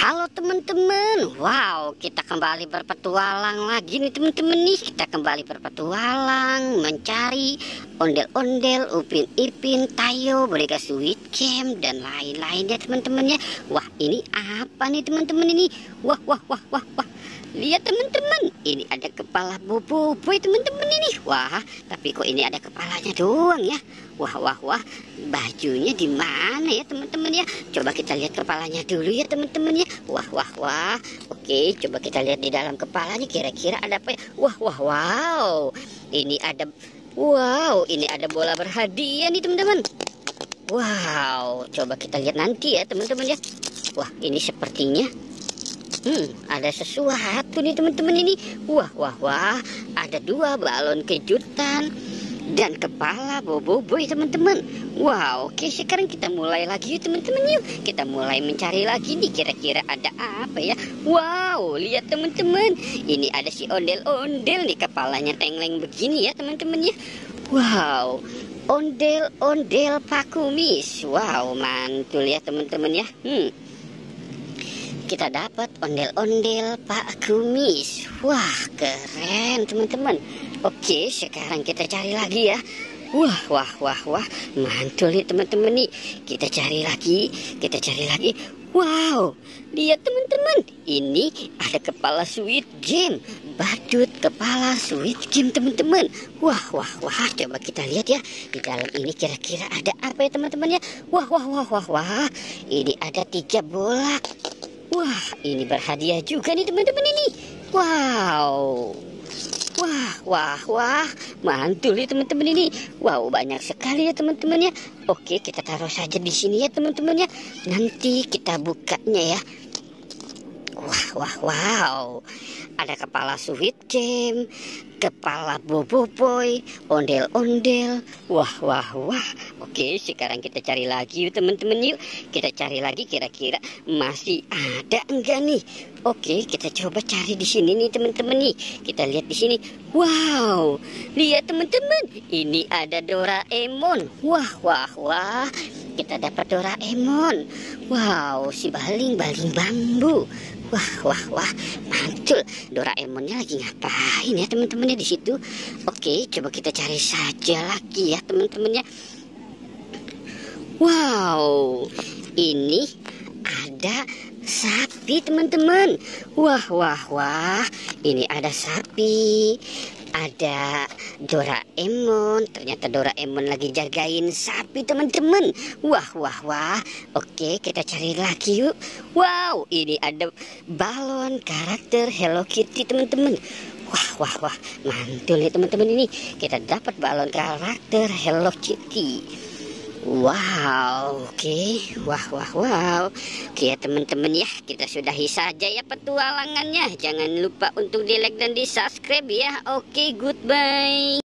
Halo teman-teman, wow, kita kembali berpetualang lagi nih teman-teman nih. Kita kembali berpetualang mencari ondel-ondel, Upin Ipin, Tayo, boneka Squid Game dan lain-lain ya teman-teman ya. Wah, ini apa nih teman-teman ini? Wah, wah, wah, wah, wah. Lihat teman-teman, ini ada kepala Bobo Boy teman-teman ini. Wah, tapi kok ini ada kepalanya doang ya? Wah, wah, wah. Bajunya di mana ya teman-teman ya? Coba kita lihat kepalanya dulu ya teman-teman ya. Wah, wah, wah. Oke, coba kita lihat di dalam kepalanya kira-kira ada apa ya? Wah, wah, wow. Ini ada, wow, ini ada bola berhadiah nih teman-teman. Wow, coba kita lihat nanti ya teman-teman ya. Wah, ini sepertinya ada sesuatu nih teman-teman ini. Wah, wah, wah. Ada 2 balon kejutan dan kepala Bobo Boy teman-teman. Wow, oke, sekarang kita mulai lagi yuk teman-teman yuk. Kita mulai mencari lagi nih kira-kira ada apa ya. Wow, lihat teman-teman. Ini ada si ondel-ondel nih, kepalanya tengleng begini ya teman-teman ya. Wow, ondel-ondel Pak Kumis. Wow, mantul ya teman-teman ya. Kita dapat ondel-ondel Pak Kumis. Wah, keren teman-teman. Oke, sekarang kita cari lagi ya. Wah, wah, wah, wah, mantul nih teman-teman nih. Kita cari lagi, kita cari lagi. Wow, lihat teman-teman, ini ada kepala Squid Game, badut kepala Squid Game teman-teman. Wah, wah, wah, coba kita lihat ya. Di dalam ini kira-kira ada apa ya teman-teman ya. Wah, wah, wah, wah, wah. Ini ada 3 bola. Wah, ini berhadiah juga nih teman-teman ini. Wow. Wah, wah, wah. Mantul ya teman-teman ini. Wow, banyak sekali ya teman-teman ya. Oke, kita taruh saja di sini ya teman-teman ya. Nanti kita bukanya ya. Wah, wah, wow. Ada kepala Squid Game, kepala Bobo Boy, ondel-ondel. Wah, wah, wah. Oke, sekarang kita cari lagi yuk teman-teman yuk. Kita cari lagi kira-kira masih ada enggak nih. Oke, kita coba cari di sini nih teman-teman nih. Kita lihat di sini. Wow, lihat teman-teman. Ini ada Doraemon. Wah, wah, wah. Kita dapat Doraemon. Wow, si baling-baling bambu. Wah, wah, wah, mantul. Doraemonnya lagi ngapain ya teman-temannya di situ? Oke, coba kita cari saja lagi ya teman-temannya. Wow, ini ada sapi teman-teman. Wah, wah, wah. Ini ada sapi. Ada Doraemon. Ternyata Doraemon lagi jagain sapi teman-teman. Wah, wah, wah. Oke, kita cari lagi yuk. Wow, ini ada balon karakter Hello Kitty teman-teman. Wah, wah, wah, mantul ya teman-teman ini. Kita dapat balon karakter Hello Kitty. Wow, oke. Wah, wah, wow. Oke ya teman-teman ya, kita sudahi saja ya petualangannya. Jangan lupa untuk di like dan di subscribe ya. Oke, goodbye.